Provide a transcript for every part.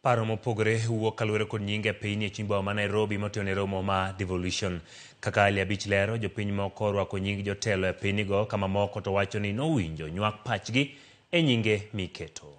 Paro mopogore wuok kaluwore kod nyinge piny e chimba ma Nairobi motene romo ma devolution. Kaka Ali Abich lero, jopiny moko rwako nying jotelo e pinygo, kama moko to wacho ni nowinjo nywak pachgi e nyinge miketo.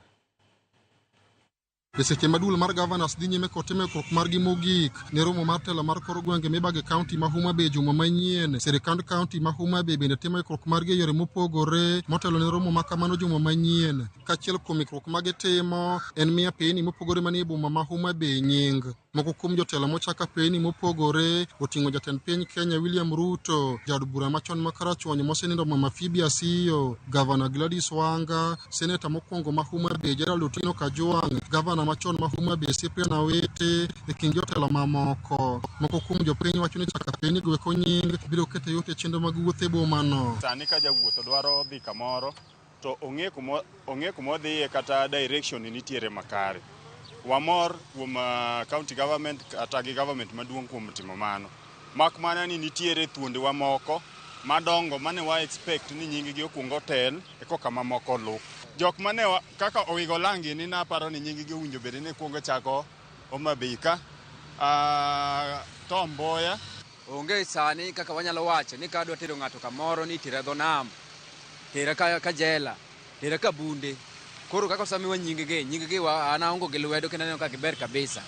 Seche madul mar governors dhi nyime kod timekruok margi mogik ne romo mar telo mar kor gwenge mibage kaunti ma Homa Bay juma manyien. Sirikand kaunti ma Homa Bay bende timo ikruok margi e yore mopogore motelo ne romo ma kamano juma manyien. Kachiel kuom ikruok ma gitimo en miyo piny mopogore manie boma ma Homa Bay nying. Moko kuom jotelo mochaka piny mopogore oting'o jatend piny Kenya William Ruto, jaod bura machon ma Karachuonyo mosenindo Mama Phoebe Asiyo, Gavana Gladys Wanga, seneta mokwongo ma Homa Bay Gerald Otieno Kajwang', gavana machon ma Homa Bay Cyprian Awete e kind jotelo mamoko. Moko kuom jopiny wacho ni chaka piny gweko nying biro keto yot e chenro mag wuoth e boma no. Sani ka jawuoth dwaro dhi kamoro to ong'e kuma odhiye kata direction nitiere makare. Wamor kuom county government kata gi government maduong' kuom timo mano. Mak mana ni nitiere thuondewa moko madongo mane wa expect ni nying gi okuongo tel e koka mamoko lu. Jok mane kaka owigo langi ni naparo ni nying gi owinjo bede ne kuongo chako Homa Bay ka Tom Mboya. Onge sani kaka wanyalo wacho ni ka dwa tero ng'ato kamoro ni tira dho nam, tira ka jela, tira ka bunde. Koro kaka osamiwa nying gi ana ongo gi lwedo kendo aneno ka giber kabisa.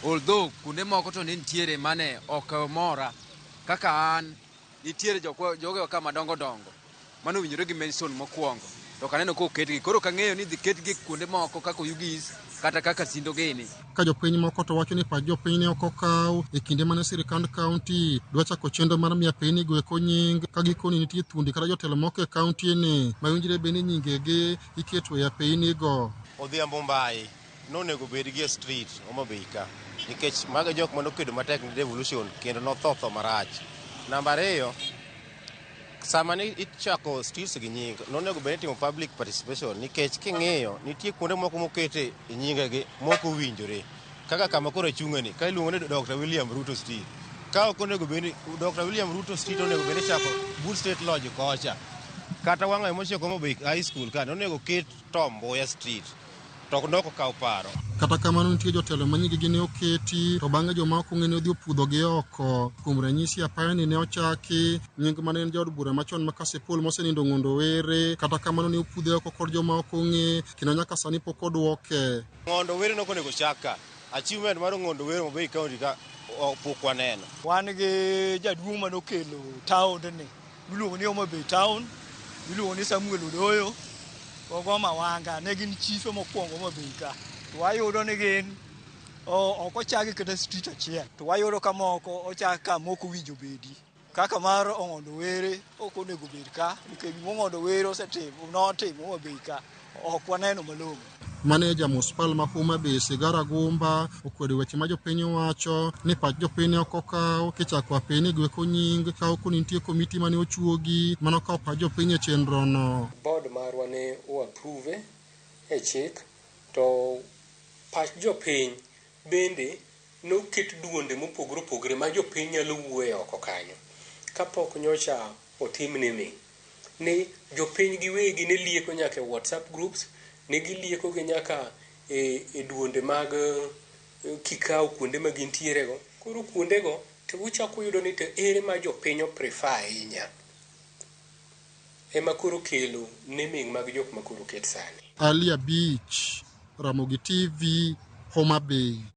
Although kunde moko to nitiere mane ok mora kaka an nitiere jogo kama dongo mano winjore gi mention mokwongo to kaneno ko ketgi koro kang'eyo ni dhi ketgi kunde moko kaka Ugis kata kaka Sindo Gini. Ka jopiny moko to wacho ni pach jopiny ne ok okaw e kinde mane sirikand kaunti dwa chako chenro mar miyo piny gweko nying ka gikoni nitie thuondi kata jotelo moko e kaunti ni mawinjore bende nyingegi iketo e piny go. Odhiambo Mbai nonego bed gi street Homa Bay ka nikech mago jok mane okedo matek ne devolution kendo notho marach. Namba 2, sama ne ichako streets gi nying nonego bed timo public participation nikech king'iyo nitie kuonde moko mokete e nyingegi moko winjore kaka kama koro chung'ani ka iluongo ni Dr. William Ruto Street. Ka ok onego bed Dr. William Ruto Street onego bed chako Bull State Lodge kocha kata wang'ayo mochieko Homa Bay High School ka onego ket Tom Mboya Street to ndoko kaw paro. Kata kamano nitie jotelo ma nyingegi ne oketi to bang'e joma ok ong'e ne odhi opudho gi oko. Kuom ranyisi apaya ni ne ochaki nying mane en jaod bura machon ma Kasipul mosenindo Ng'ondo Were, kata kamano ne opudhe oko kod joma ok ong'e kendo nyaka sani pok odwoke. Ng'ondo Were nok onego chaka achievement mar Ng'ondo Were Homa Bay County ka pok waneno. Wan gi jaduong' mane okelo town ni miluongo ni Homa Bay Town, miluongo ni Samuel Odoyo, Ogoma Wanga, ne gin chife mokwongo Homa Bay ka. To wayudo ni gin ok ochagi kata street achiel. To wayudo ka moko ochak ka moko winjo bedi. Kaka mar Ng'ondo Were ok onego bed ka nikech Ng'ondo Were osetimo Homa Bay ka ok waneno malong'o. Maneja Muspal ma Homa Bay Sigara Gumba okwedo weche ma jopiny wacho ni pach jopiny ok okaw kichako piny gweko nying ka ok nitie komiti mane ochuogi mano ka pach jopiny e chenro no. Board marwa ne approve e chik to pach jopiny bende noket duonde mopogore opogore ma jopiny nyalo wuoye oko kanyo. Kapok nyocha otimne ni jopiny giwegi ne lieko nyaka e WhatsApp groups, ne gilieko gi nyaka e duonde mag kikao kuonde ma gintiere go. Koro kuonde go to uchako yudo ni to ere ma jopiny prefer ahinya. Ema koro kelo naming mag jok ma koro ket sani. Ali Abich, Ramogi TV, Homa Bay.